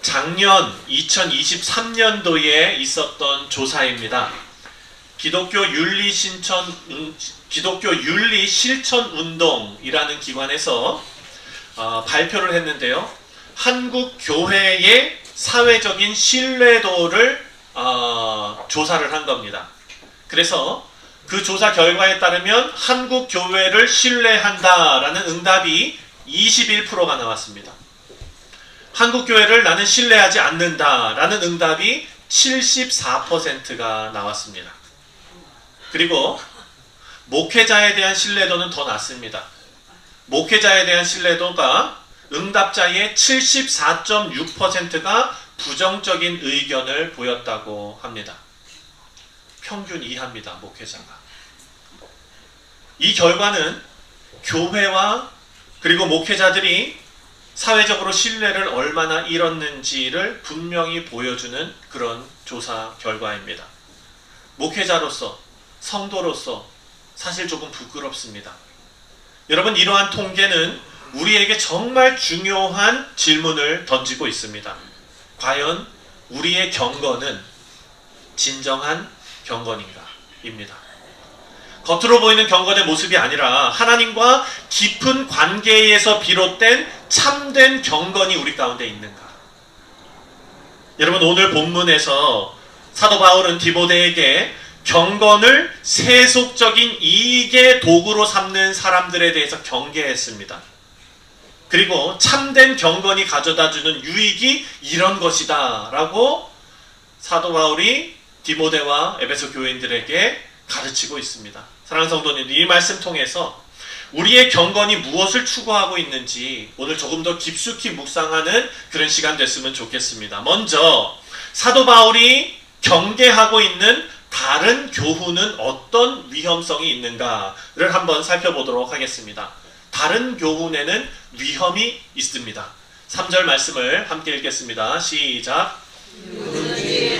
작년 2023년도에 있었던 조사입니다. 기독교 윤리 실천 운동이라는 기관에서 발표를 했는데요. 한국 교회의 사회적인 신뢰도를 조사를 한 겁니다. 그래서 그 조사 결과에 따르면 한국 교회를 신뢰한다라는 응답이 21%가 나왔습니다. 한국 교회를 나는 신뢰하지 않는다라는 응답이 74%가 나왔습니다. 그리고 목회자에 대한 신뢰도는 더 낮습니다. 목회자에 대한 신뢰도가 응답자의 74.6%가 부정적인 의견을 보였다고 합니다. 평균 이하입니다. 목회자가. 이 결과는 교회와 그리고 목회자들이 사회적으로 신뢰를 얼마나 잃었는지를 분명히 보여주는 그런 조사 결과입니다. 목회자로서, 성도로서 사실 조금 부끄럽습니다. 여러분, 이러한 통계는 우리에게 정말 중요한 질문을 던지고 있습니다. 과연 우리의 경건은 진정한 경건인가? 입니다. 겉으로 보이는 경건의 모습이 아니라 하나님과 깊은 관계에서 비롯된 참된 경건이 우리 가운데 있는가? 여러분, 오늘 본문에서 사도 바울은 디모데에게 경건을 세속적인 이익의 도구로 삼는 사람들에 대해서 경계했습니다. 그리고 참된 경건이 가져다주는 유익이 이런 것이다 라고 사도 바울이 디모데와 에베소 교인들에게 가르치고 있습니다. 사랑하는 성도님들, 이 말씀 통해서 우리의 경건이 무엇을 추구하고 있는지 오늘 조금 더 깊숙이 묵상하는 그런 시간 됐으면 좋겠습니다. 먼저 사도 바울이 경계하고 있는 다른 교훈은 어떤 위험성이 있는가를 한번 살펴보도록 하겠습니다. 다른 교훈에는 위험이 있습니다. 3절 말씀을 함께 읽겠습니다. 시작.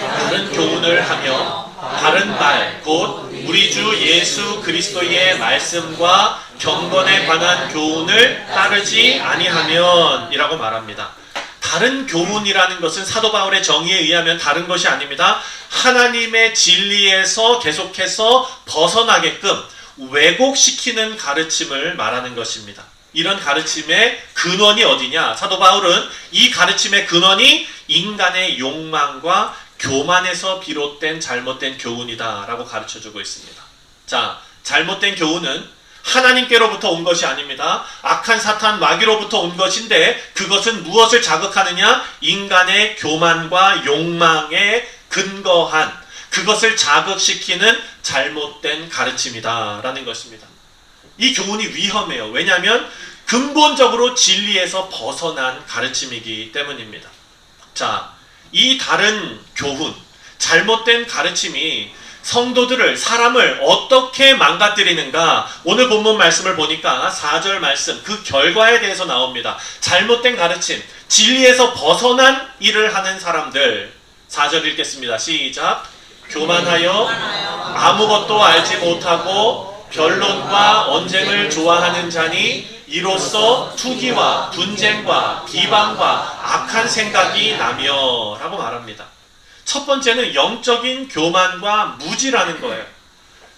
다른 교훈을 하며 바른 말, 곧 우리 주 예수 그리스도의 말씀과 경건에 관한 교훈을 따르지 아니하면 이라고 말합니다. 다른 교훈이라는 것은 사도 바울의 정의에 의하면 다른 것이 아닙니다. 하나님의 진리에서 계속해서 벗어나게끔 왜곡시키는 가르침을 말하는 것입니다. 이런 가르침의 근원이 어디냐? 사도 바울은 이 가르침의 근원이 인간의 욕망과 교만에서 비롯된 잘못된 교훈이다 라고 가르쳐주고 있습니다. 자, 잘못된 교훈은 하나님께로부터 온 것이 아닙니다. 악한 사탄 마귀로부터 온 것인데 그것은 무엇을 자극하느냐? 인간의 교만과 욕망에 근거한 그것을 자극시키는 잘못된 가르침이다 라는 것입니다. 이 교훈이 위험해요. 왜냐하면 근본적으로 진리에서 벗어난 가르침이기 때문입니다. 자, 이 다른 교훈, 잘못된 가르침이 성도들을, 사람을 어떻게 망가뜨리는가? 오늘 본문 말씀을 보니까 4절 말씀, 그 결과에 대해서 나옵니다. 잘못된 가르침, 진리에서 벗어난 일을 하는 사람들. 4절 읽겠습니다. 시작. 교만하여 아무것도 알지 못하고 변론과 언쟁을 좋아하는 자니 이로써 투기와 분쟁과 비방과 악한 생각이 나며 라고 말합니다. 첫 번째는 영적인 교만과 무지라는 거예요.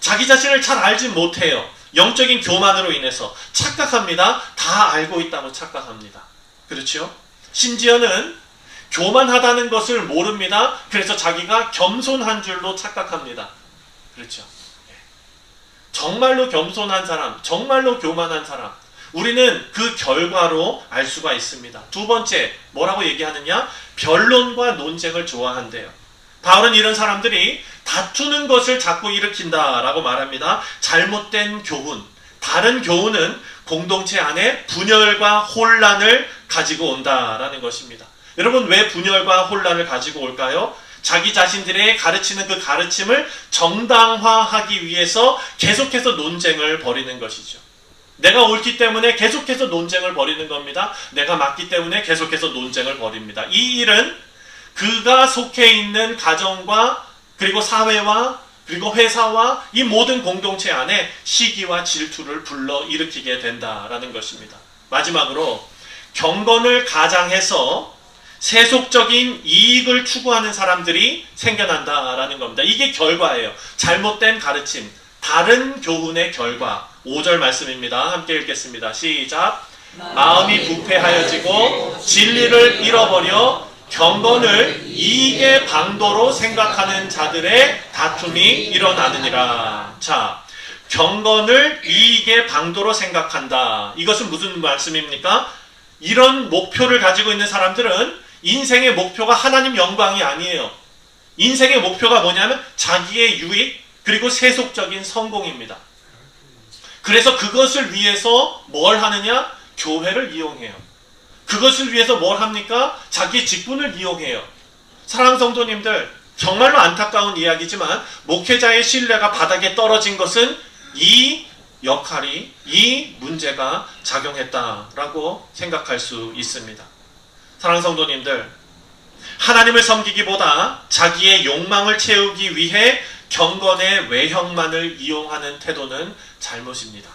자기 자신을 잘 알지 못해요. 영적인 교만으로 인해서 착각합니다. 다 알고 있다고 착각합니다. 그렇죠? 심지어는 교만하다는 것을 모릅니다. 그래서 자기가 겸손한 줄로 착각합니다. 그렇죠? 정말로 겸손한 사람, 정말로 교만한 사람, 우리는 그 결과로 알 수가 있습니다. 두 번째, 뭐라고 얘기하느냐? 변론과 논쟁을 좋아한대요. 바울은 이런 사람들이 다투는 것을 자꾸 일으킨다라고 말합니다. 잘못된 교훈, 다른 교훈은 공동체 안에 분열과 혼란을 가지고 온다라는 것입니다. 여러분, 왜 분열과 혼란을 가지고 올까요? 자기 자신들의 가르치는 그 가르침을 정당화하기 위해서 계속해서 논쟁을 벌이는 것이죠. 내가 옳기 때문에 계속해서 논쟁을 벌이는 겁니다. 내가 맞기 때문에 계속해서 논쟁을 벌입니다. 이 일은 그가 속해 있는 가정과 그리고 사회와 그리고 회사와 이 모든 공동체 안에 시기와 질투를 불러일으키게 된다라는 것입니다. 마지막으로 경건을 가장해서 세속적인 이익을 추구하는 사람들이 생겨난다라는 겁니다. 이게 결과예요. 잘못된 가르침, 다른 교훈의 결과. 5절 말씀입니다. 함께 읽겠습니다. 시작. 마음이 부패하여지고 진리를 잃어버려 경건을 이익의 방도로 생각하는 자들의 다툼이 일어나느니라. 자, 경건을 이익의 방도로 생각한다. 이것은 무슨 말씀입니까? 이런 목표를 가지고 있는 사람들은 인생의 목표가 하나님 영광이 아니에요. 인생의 목표가 뭐냐면 자기의 유익 그리고 세속적인 성공입니다. 그래서 그것을 위해서 뭘 하느냐? 교회를 이용해요. 그것을 위해서 뭘 합니까? 자기 직분을 이용해요. 사랑하는 성도님들, 정말로 안타까운 이야기지만 목회자의 신뢰가 바닥에 떨어진 것은 이 역할이, 이 문제가 작용했다라고 생각할 수 있습니다. 사랑하는 성도님들, 하나님을 섬기기보다 자기의 욕망을 채우기 위해 경건의 외형만을 이용하는 태도는 잘못입니다.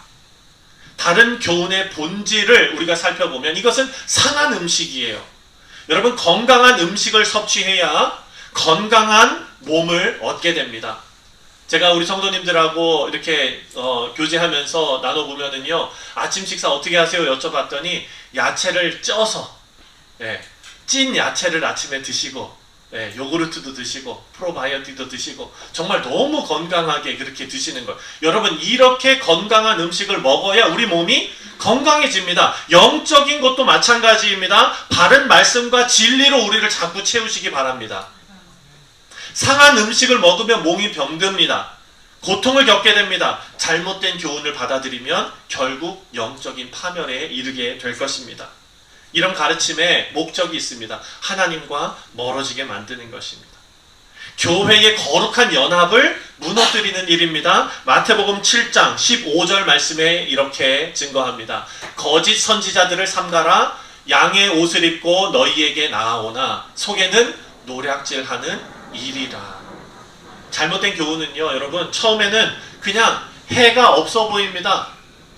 다른 교훈의 본질을 우리가 살펴보면 이것은 상한 음식이에요. 여러분, 건강한 음식을 섭취해야 건강한 몸을 얻게 됩니다. 제가 우리 성도님들하고 이렇게 교제하면서 나눠보면은요, 아침 식사 어떻게 하세요? 여쭤봤더니 야채를 쪄서, 찐 야채를 아침에 드시고, 요구르트도 드시고 프로바이오틱도 드시고 정말 너무 건강하게 그렇게 드시는 거예요. 여러분, 이렇게 건강한 음식을 먹어야 우리 몸이 건강해집니다. 영적인 것도 마찬가지입니다. 바른 말씀과 진리로 우리를 자꾸 채우시기 바랍니다. 상한 음식을 먹으면 몸이 병듭니다. 고통을 겪게 됩니다. 잘못된 교훈을 받아들이면 결국 영적인 파멸에 이르게 될 것입니다. 이런 가르침에 목적이 있습니다. 하나님과 멀어지게 만드는 것입니다. 교회의 거룩한 연합을 무너뜨리는 일입니다. 마태복음 7장 15절 말씀에 이렇게 증거합니다. 거짓 선지자들을 삼가라. 양의 옷을 입고 너희에게 나아오나 속에는 노략질하는 일이라. 잘못된 교훈은요, 여러분, 처음에는 그냥 해가 없어 보입니다.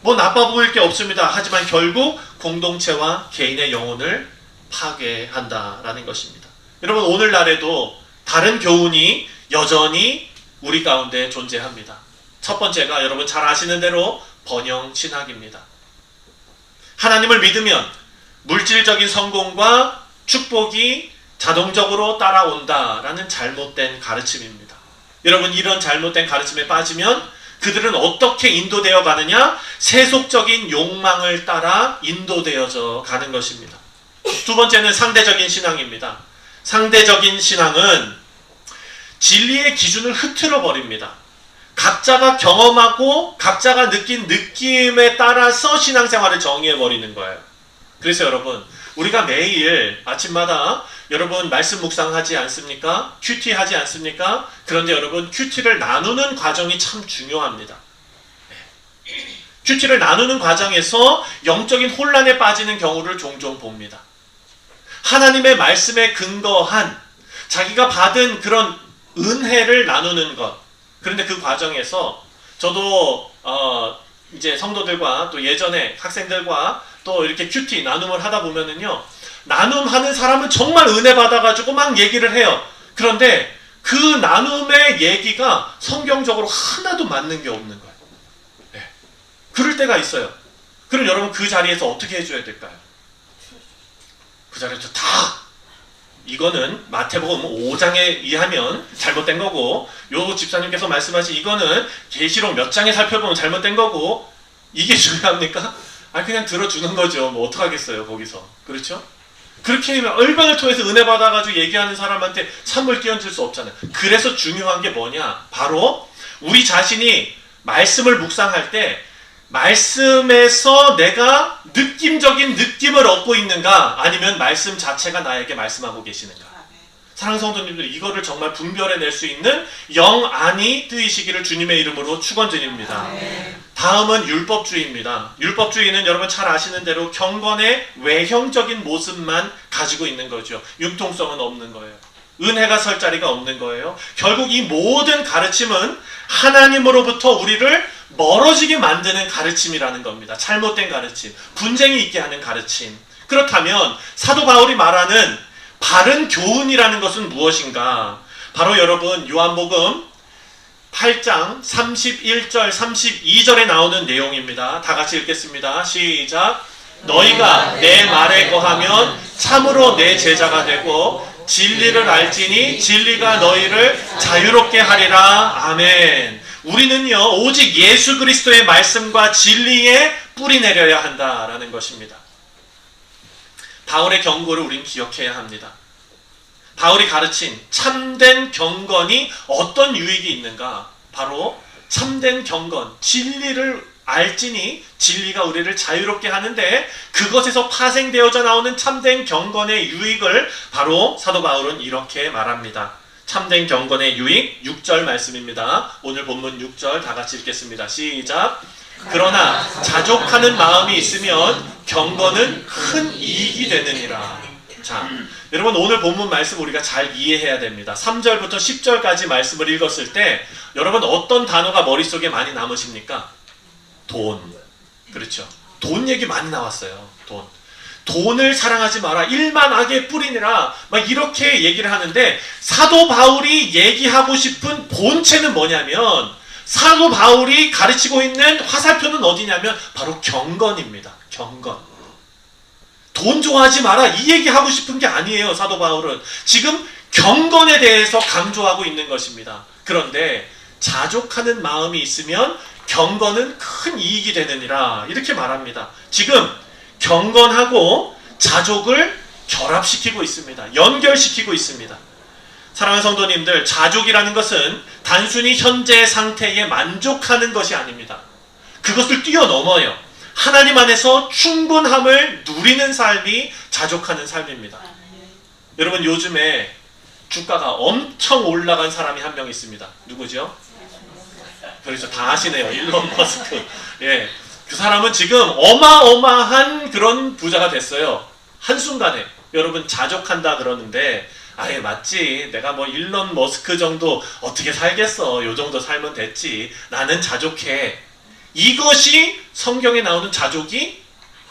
뭐 나빠 보일 게 없습니다. 하지만 결국 공동체와 개인의 영혼을 파괴한다라는 것입니다. 여러분, 오늘날에도 다른 교훈이 여전히 우리 가운데 존재합니다. 첫 번째가 여러분 잘 아시는 대로 번영 신학입니다. 하나님을 믿으면 물질적인 성공과 축복이 자동적으로 따라온다라는 잘못된 가르침입니다. 여러분, 이런 잘못된 가르침에 빠지면 그들은 어떻게 인도되어 가느냐? 세속적인 욕망을 따라 인도되어져 가는 것입니다. 두 번째는 상대적인 신앙입니다. 상대적인 신앙은 진리의 기준을 흐트러 버립니다. 각자가 경험하고 각자가 느낀 느낌에 따라서 신앙생활을 정의해 버리는 거예요. 그래서 여러분, 우리가 매일 아침마다 여러분 말씀 묵상하지 않습니까? 큐티 하지 않습니까? 그런데 여러분, 큐티를 나누는 과정이 참 중요합니다. 큐티를 나누는 과정에서 영적인 혼란에 빠지는 경우를 종종 봅니다. 하나님의 말씀에 근거한 자기가 받은 그런 은혜를 나누는 것. 그런데 그 과정에서 저도 이제 성도들과 또 예전에 학생들과 또 이렇게 큐티 나눔을 하다 보면은요, 나눔하는 사람은 정말 은혜 받아가지고 막 얘기를 해요. 그런데 그 나눔의 얘기가 성경적으로 하나도 맞는 게 없는 거예요. 그럴 때가 있어요. 그럼 여러분, 그 자리에서 어떻게 해줘야 될까요? 그 자리에서 이거는 마태복음 5장에 의하면 잘못된 거고, 요 집사님께서 말씀하신 이거는 계시록 몇 장에 살펴보면 잘못된 거고, 이게 중요합니까? 그냥 들어주는 거죠. 뭐 어떡하겠어요, 거기서. 그렇죠? 그렇게 얼방을 통해서 은혜 받아가지고 얘기하는 사람한테 찬물 끼얹을 수 없잖아요. 그래서 중요한 게 뭐냐? 바로 우리 자신이 말씀을 묵상할 때 말씀에서 내가 느낌적인 느낌을 얻고 있는가, 아니면 말씀 자체가 나에게 말씀하고 계시는가. 사랑하는 성도님들, 이거를 정말 분별해낼 수 있는 영안이 뜨이시기를 주님의 이름으로 축원드립니다. 다음은 율법주의입니다. 율법주의는 여러분 잘 아시는 대로 경건의 외형적인 모습만 가지고 있는 거죠. 융통성은 없는 거예요. 은혜가 설 자리가 없는 거예요. 결국 이 모든 가르침은 하나님으로부터 우리를 멀어지게 만드는 가르침이라는 겁니다. 잘못된 가르침, 분쟁이 있게 하는 가르침. 그렇다면 사도 바울이 말하는 바른 교훈이라는 것은 무엇인가? 바로 여러분 요한복음 8장 31절 32절에 나오는 내용입니다. 다 같이 읽겠습니다. 시작. 너희가 내 말에 거하면 참으로 내 제자가 되고 진리를 알지니 진리가 너희를 자유롭게 하리라. 아멘. 우리는요 오직 예수 그리스도의 말씀과 진리에 뿌리 내려야 한다라는 것입니다. 바울의 경고를 우린 기억해야 합니다. 바울이 가르친 참된 경건이 어떤 유익이 있는가? 바로 참된 경건, 진리를 알지니 진리가 우리를 자유롭게 하는데 그것에서 파생되어져 나오는 참된 경건의 유익을 바로 사도 바울은 이렇게 말합니다. 참된 경건의 유익 6절 말씀입니다. 오늘 본문 6절 다 같이 읽겠습니다. 시작. 그러나 자족하는 마음이 있으면 경건은 큰 이익이 되느니라. 자, 여러분 오늘 본문 말씀 우리가 잘 이해해야 됩니다. 3절부터 10절까지 말씀을 읽었을 때 여러분 어떤 단어가 머릿속에 많이 남으십니까? 돈. 그렇죠. 돈 얘기 많이 나왔어요. 돈. 돈을 사랑하지 마라. 일만 악에 뿌리니라. 막 이렇게 얘기를 하는데 사도 바울이 얘기하고 싶은 본체는 뭐냐면 사도 바울이 가르치고 있는 화살표는 어디냐면 바로 경건입니다. 경건. 돈 좋아하지 마라 이 얘기하고 싶은 게 아니에요. 사도 바울은 지금 경건에 대해서 강조하고 있는 것입니다. 그런데 자족하는 마음이 있으면 경건은 큰 이익이 되느니라 이렇게 말합니다. 지금 경건하고 자족을 결합시키고 있습니다. 연결시키고 있습니다. 사랑하는 성도님들, 자족이라는 것은 단순히 현재 상태에 만족하는 것이 아닙니다. 그것을 뛰어넘어요. 하나님 안에서 충분함을 누리는 삶이 자족하는 삶입니다. 여러분 요즘에 주가가 엄청 올라간 사람이 한 명 있습니다. 누구죠? 그렇죠. 다 아시네요. 일론 머스크. 예, 그 사람은 지금 어마어마한 그런 부자가 됐어요. 한순간에. 여러분 자족한다 그러는데 아예 맞지. 내가 뭐 일론 머스크 정도 어떻게 살겠어. 요 정도 살면 됐지. 나는 자족해. 이것이 성경에 나오는 자족이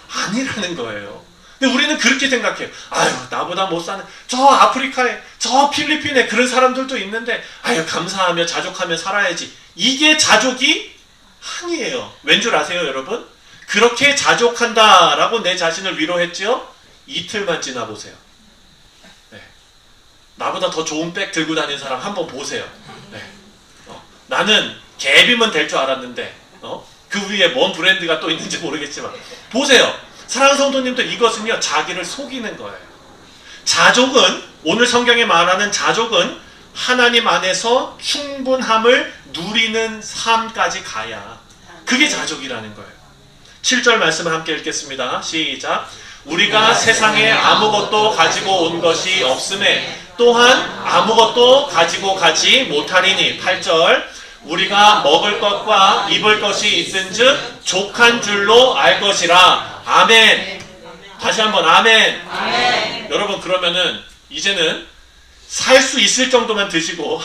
아니라는 거예요. 근데 우리는 그렇게 생각해요. 아유 나보다 못 사는 저 아프리카에 저 필리핀에 그런 사람들도 있는데 아유 감사하며 자족하며 살아야지. 이게 자족이 아니에요. 왠 줄 아세요 여러분? 그렇게 자족한다라고 내 자신을 위로했죠? 이틀만 지나보세요. 네. 나보다 더 좋은 백 들고 다니는 사람 한번 보세요. 네. 나는 갭이면 될 줄 알았는데 그 위에 뭔 브랜드가 또 있는지 모르겠지만 보세요. 사랑하는 성도님들, 이것은요 자기를 속이는 거예요. 자족은, 오늘 성경에 말하는 자족은 하나님 안에서 충분함을 누리는 삶까지 가야 그게 자족이라는 거예요. 7절 말씀을 함께 읽겠습니다. 시작. 우리가 세상에 아무것도 가지고 온 것이 없음에 또한 아무것도 가지고 가지 못하리니. 8절. 우리가 먹을 것과 입을 것이 있은즉 족한 줄로 알 것이라. 아멘. 다시 한번 아멘. 아멘. 여러분 그러면은 이제는 살 수 있을 정도만 드시고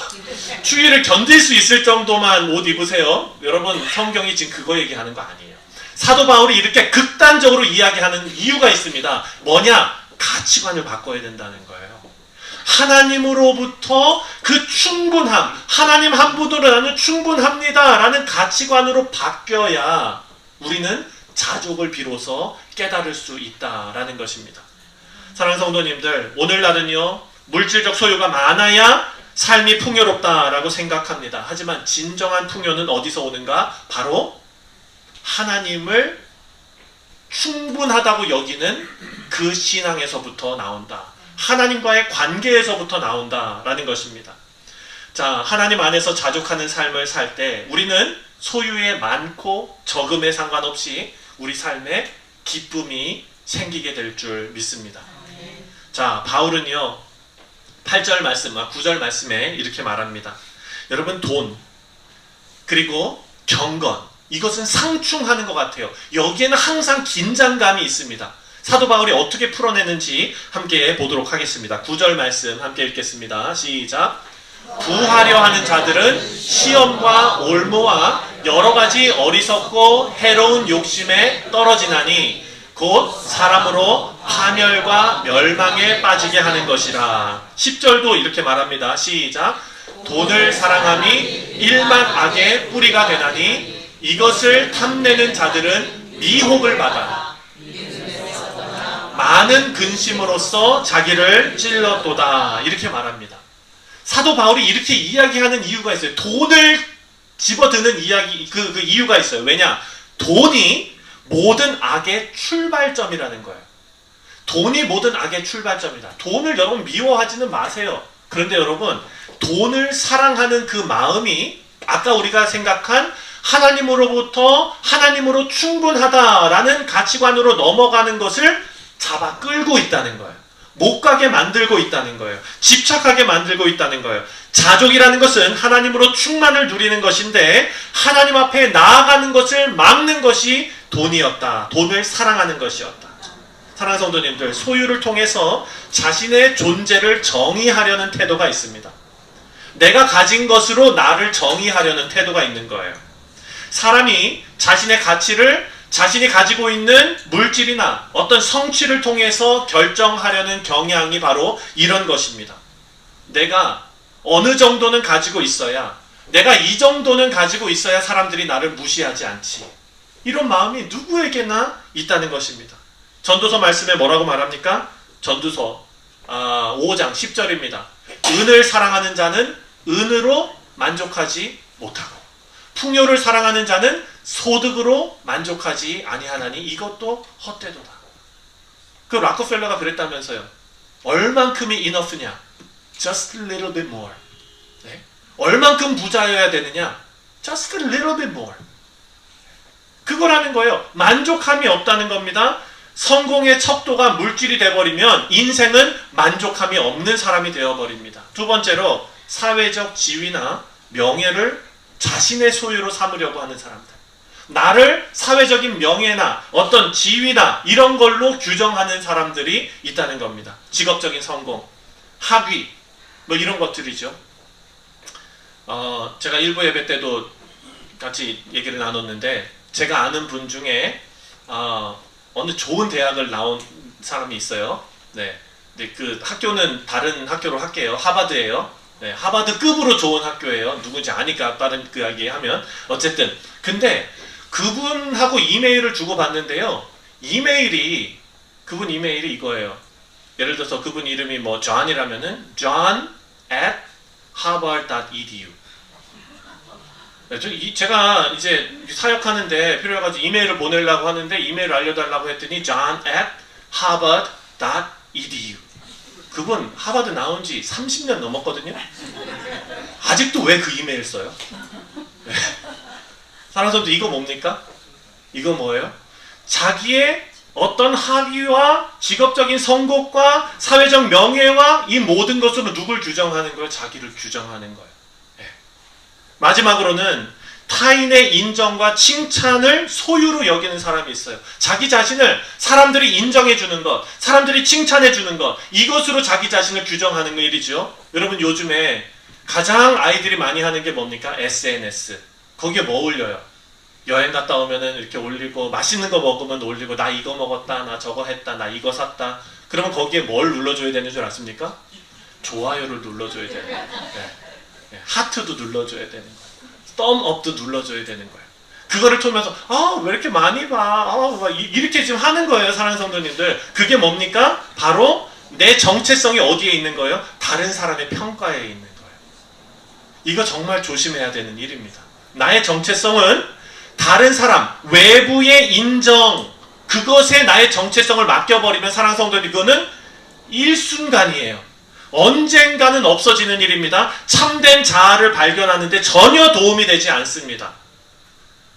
추위를 견딜 수 있을 정도만 옷 입으세요. 여러분 성경이 지금 그거 얘기하는 거 아니에요. 사도 바울이 이렇게 극단적으로 이야기하는 이유가 있습니다. 뭐냐? 가치관을 바꿔야 된다는 거예요. 하나님으로부터 그 충분함, 하나님 한 분으로 나는 충분합니다 라는 가치관으로 바뀌어야 우리는 자족을 비로소 깨달을 수 있다라는 것입니다. 사랑하는 성도님들, 오늘날은요 물질적 소유가 많아야 삶이 풍요롭다라고 생각합니다. 하지만 진정한 풍요는 어디서 오는가? 바로 하나님을 충분하다고 여기는 그 신앙에서부터 나온다. 하나님과의 관계에서부터 나온다라는 것입니다. 자, 하나님 안에서 자족하는 삶을 살 때 우리는 소유에 많고 적음에 상관없이 우리 삶에 기쁨이 생기게 될 줄 믿습니다. 자, 바울은요 8절 말씀, 9절 말씀에 이렇게 말합니다. 여러분 돈 그리고 경건 이것은 상충하는 것 같아요. 여기에는 항상 긴장감이 있습니다. 사도 바울이 어떻게 풀어내는지 함께 보도록 하겠습니다. 9절 말씀 함께 읽겠습니다. 시작. 부하려 하는 자들은 시험과 올무와 여러 가지 어리석고 해로운 욕심에 떨어지나니 곧 사람으로 파멸과 멸망에 빠지게 하는 것이라. 10절도 이렇게 말합니다. 시작. 돈을 사랑함이 일만 악의 뿌리가 되나니 이것을 탐내는 자들은 미혹을 받아 많은 근심으로써 자기를 찔렀도다. 이렇게 말합니다. 사도 바울이 이렇게 이야기하는 이유가 있어요. 돈을 집어드는 그 이유가 있어요. 왜냐? 돈이 모든 악의 출발점이라는 거예요. 돈이 모든 악의 출발점이다. 돈을 여러분 미워하지는 마세요. 그런데 여러분, 돈을 사랑하는 그 마음이 아까 우리가 생각한 하나님으로부터 하나님으로 충분하다라는 가치관으로 넘어가는 것을 잡아 끌고 있다는 거예요. 못 가게 만들고 있다는 거예요. 집착하게 만들고 있다는 거예요. 자족이라는 것은 하나님으로 충만을 누리는 것인데 하나님 앞에 나아가는 것을 막는 것이 돈이었다. 돈을 사랑하는 것이었다. 사랑하는 성도님들, 소유를 통해서 자신의 존재를 정의하려는 태도가 있습니다. 내가 가진 것으로 나를 정의하려는 태도가 있는 거예요. 사람이 자신의 가치를 자신이 가지고 있는 물질이나 어떤 성취를 통해서 결정하려는 경향이 바로 이런 것입니다. 내가 어느 정도는 가지고 있어야, 내가 이 정도는 가지고 있어야 사람들이 나를 무시하지 않지. 이런 마음이 누구에게나 있다는 것입니다. 전도서 말씀에 뭐라고 말합니까? 전도서 5장 10절입니다. 은을 사랑하는 자는 은으로 만족하지 못하고 풍요를 사랑하는 자는 소득으로 만족하지 아니하나니 이것도 헛되도다. 그 락커펠러가 그랬다면서요. 얼만큼이 enough냐? Just a little bit more. 네? 얼만큼 부자여야 되느냐? Just a little bit more. 그거라는 거예요. 만족함이 없다는 겁니다. 성공의 척도가 물질이 돼버리면 인생은 만족함이 없는 사람이 되어버립니다. 두 번째로 사회적 지위나 명예를 자신의 소유로 삼으려고 하는 사람들. 나를 사회적인 명예나 어떤 지위나 이런 걸로 규정하는 사람들이 있다는 겁니다. 직업적인 성공, 학위, 뭐 이런 것들이죠. 제가 일부 예배 때도 같이 얘기를 나눴는데 제가 아는 분 중에 어느 좋은 대학을 나온 사람이 있어요. 네. 근데 그 학교는 다른 학교로 할게요. 하버드예요. 네, 하버드급으로 좋은 학교예요. 누군지 아니까 다른 그 이야기하면 어쨌든 근데 그분하고 이메일을 주고받는데요. 그분 이메일이 이거예요. 예를 들어서 그분 이름이 뭐 John이라면은 john@harvard.edu. 제가 이제 사역하는데 필요해가지고 이메일을 보내려고 하는데 이메일을 알려달라고 했더니 john@harvard.edu. 그분 하버드 나온 지 30년 넘었거든요. 아직도 왜 그 이메일 써요? 네. 사랑하는 성도, 이거 뭡니까? 이거 뭐예요? 자기의 어떤 학위와 직업적인 성공과 사회적 명예와 이 모든 것으로 누굴 규정하는 거예요? 자기를 규정하는 거예요. 네. 마지막으로는 타인의 인정과 칭찬을 소유로 여기는 사람이 있어요. 자기 자신을 사람들이 인정해 주는 것, 사람들이 칭찬해 주는 것, 이것으로 자기 자신을 규정하는 거 일이죠. 여러분 요즘에 가장 아이들이 많이 하는 게 뭡니까? SNS. 거기에 뭐 올려요? 여행 갔다 오면은 이렇게 올리고 맛있는 거 먹으면 올리고 나 이거 먹었다, 나 저거 했다, 나 이거 샀다. 그러면 거기에 뭘 눌러줘야 되는 줄 아십니까? 좋아요를 눌러줘야 되는 거예요. 네. 네. 하트도 눌러줘야 되는 거예요. 썸업도 눌러줘야 되는 거예요. 그거를 통해서 왜 이렇게 많이 봐? 이렇게 지금 하는 거예요. 사랑하는 성도님들. 그게 뭡니까? 바로 내 정체성이 어디에 있는 거예요? 다른 사람의 평가에 있는 거예요. 이거 정말 조심해야 되는 일입니다. 나의 정체성은 다른 사람, 외부의 인정, 그것에 나의 정체성을 맡겨버리면 사랑하는 성도님, 이거는 일순간이에요. 언젠가는 없어지는 일입니다. 참된 자아를 발견하는데 전혀 도움이 되지 않습니다.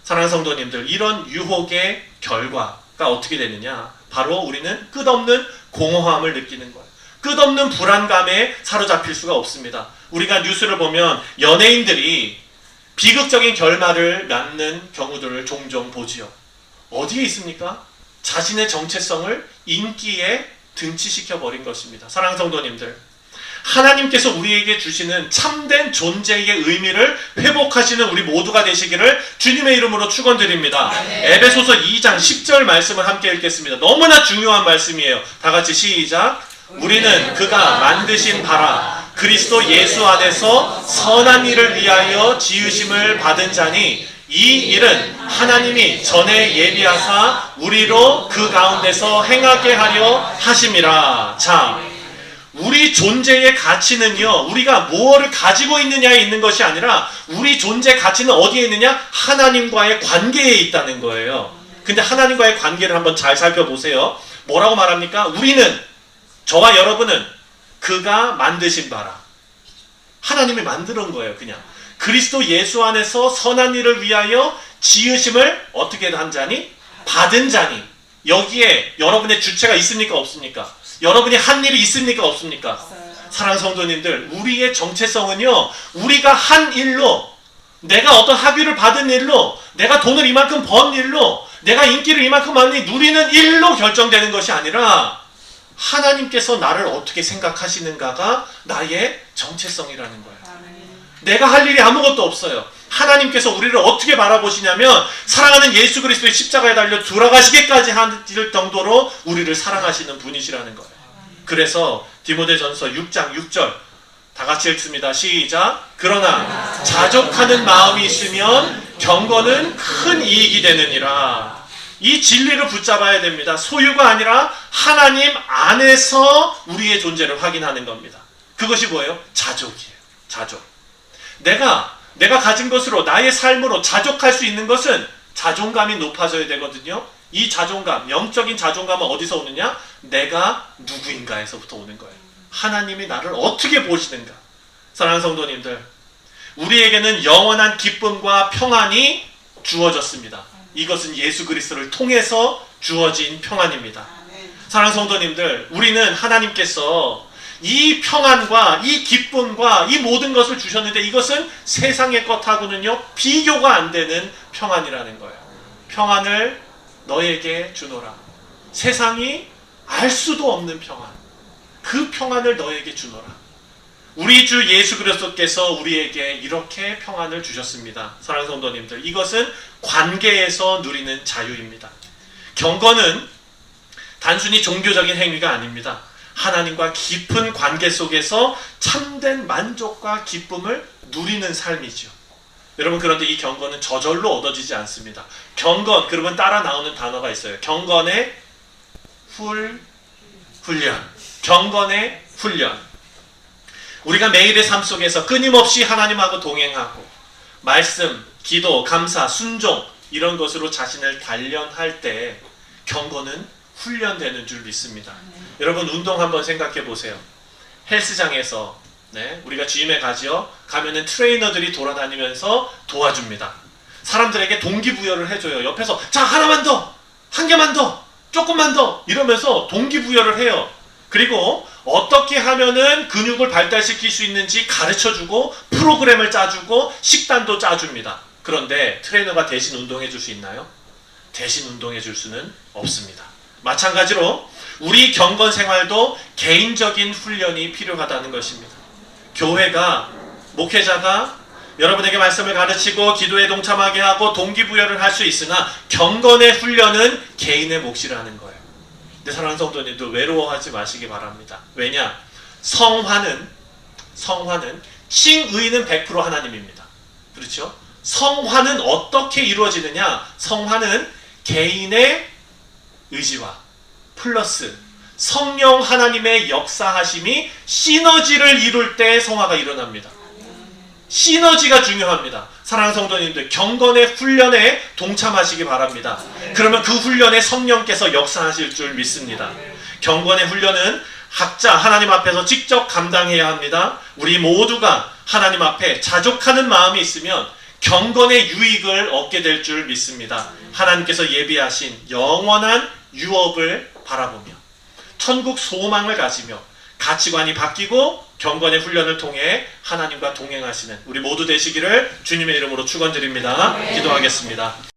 사랑하는 성도님들, 이런 유혹의 결과가 어떻게 되느냐? 바로 우리는 끝없는 공허함을 느끼는 거예요. 끝없는 불안감에 사로잡힐 수가 없습니다. 우리가 뉴스를 보면 연예인들이 비극적인 결말을 낳는 경우들을 종종 보지요. 어디에 있습니까? 자신의 정체성을 인기에 등치시켜버린 것입니다. 사랑하는 성도님들, 하나님께서 우리에게 주시는 참된 존재의 의미를 회복하시는 우리 모두가 되시기를 주님의 이름으로 축원드립니다. 에베소서 2장 10절 말씀을 함께 읽겠습니다. 너무나 중요한 말씀이에요. 다 같이 시작. 우리는 그가 만드신 바라 그리스도 예수 안에서 선한 일을 위하여 지으심을 받은 자니 이 일은 하나님이 전에 예비하사 우리로 그 가운데서 행하게 하려 하심이라. 자, 우리 존재의 가치는요, 우리가 무엇을 가지고 있느냐에 있는 것이 아니라 우리 존재 가치는 어디에 있느냐? 하나님과의 관계에 있다는 거예요. 근데 하나님과의 관계를 한번 잘 살펴보세요. 뭐라고 말합니까? 우리는, 저와 여러분은 그가 만드신 바라. 하나님이 만드는 거예요. 그냥 그리스도 예수 안에서 선한 일을 위하여 지으심을 어떻게 한 자니? 받은 자니. 여기에 여러분의 주체가 있습니까? 없습니까? 여러분이 한 일이 있습니까? 없습니까? 사랑하는 성도님들, 우리의 정체성은요, 우리가 한 일로, 내가 어떤 학위를 받은 일로, 내가 돈을 이만큼 번 일로, 내가 인기를 이만큼 많이 누리는 일로 결정되는 것이 아니라 하나님께서 나를 어떻게 생각하시는가가 나의 정체성이라는 거예요. 내가 할 일이 아무것도 없어요. 하나님께서 우리를 어떻게 바라보시냐면 사랑하는 예수 그리스도의 십자가에 달려 돌아가시기까지 할 정도로 우리를 사랑하시는 분이시라는 거예요. 그래서 디모데전서 6장 6절 다 같이 읽습니다. 시작. 그러나 자족하는 마음이 있으면 경건은 큰 이익이 되느니라. 이 진리를 붙잡아야 됩니다. 소유가 아니라 하나님 안에서 우리의 존재를 확인하는 겁니다. 그것이 뭐예요? 자족이에요. 자족. 내가 가진 것으로, 나의 삶으로 자족할 수 있는 것은 자존감이 높아져야 되거든요. 이 자존감, 영적인 자존감은 어디서 오느냐? 내가 누구인가에서부터 오는 거예요. 하나님이 나를 어떻게 보시는가. 사랑하는 성도님들, 우리에게는 영원한 기쁨과 평안이 주어졌습니다. 이것은 예수 그리스도를 통해서 주어진 평안입니다. 사랑하는 성도님들, 우리는 하나님께서 이 평안과 이 기쁨과 이 모든 것을 주셨는데 이것은 세상의 것하고는요 비교가 안 되는 평안이라는 거예요. 평안을 너에게 주노라. 세상이 알 수도 없는 평안, 그 평안을 너에게 주노라. 우리 주 예수 그리스도께서 우리에게 이렇게 평안을 주셨습니다. 사랑하는 성도님들, 이것은 관계에서 누리는 자유입니다. 경건은 단순히 종교적인 행위가 아닙니다. 하나님과 깊은 관계 속에서 참된 만족과 기쁨을 누리는 삶이죠. 여러분, 그런데 이 경건은 저절로 얻어지지 않습니다. 경건, 그러면 따라 나오는 단어가 있어요. 경건의 훈련. 경건의 훈련. 우리가 매일의 삶 속에서 끊임없이 하나님하고 동행하고 말씀, 기도, 감사, 순종 이런 것으로 자신을 단련할 때 경건은 훈련되는 줄 믿습니다. 여러분, 운동 한번 생각해 보세요. 헬스장에서 우리가 짐에 가면은 트레이너들이 돌아다니면서 도와줍니다. 사람들에게 동기부여를 해줘요. 옆에서 자, 하나만 더, 한 개만 더, 조금만 더 이러면서 동기부여를 해요. 그리고 어떻게 하면은 근육을 발달시킬 수 있는지 가르쳐주고 프로그램을 짜주고 식단도 짜줍니다. 그런데 트레이너가 대신 운동해 줄 수 있나요? 대신 운동해 줄 수는 없습니다. 마찬가지로 우리 경건 생활도 개인적인 훈련이 필요하다는 것입니다. 교회가, 목회자가 여러분에게 말씀을 가르치고 기도에 동참하게 하고 동기부여를 할 수 있으나 경건의 훈련은 개인의 몫이라는 거예요. 근데 사랑하는 성도님들, 외로워하지 마시기 바랍니다. 왜냐? 성화는 칭의는 100% 하나님입니다. 그렇죠? 성화는 어떻게 이루어지느냐? 성화는 개인의 의지와 플러스 성령 하나님의 역사하심이 시너지를 이룰 때 성화가 일어납니다. 시너지가 중요합니다. 사랑하는 성도님들, 경건의 훈련에 동참하시기 바랍니다. 그러면 그 훈련에 성령께서 역사하실 줄 믿습니다. 경건의 훈련은 각자 하나님 앞에서 직접 감당해야 합니다. 우리 모두가 하나님 앞에 자족하는 마음이 있으면 경건의 유익을 얻게 될 줄 믿습니다. 하나님께서 예비하신 영원한 유업을 바라보며 천국 소망을 가지며 가치관이 바뀌고 경건의 훈련을 통해 하나님과 동행하시는 우리 모두 되시기를 주님의 이름으로 축원드립니다. 기도하겠습니다.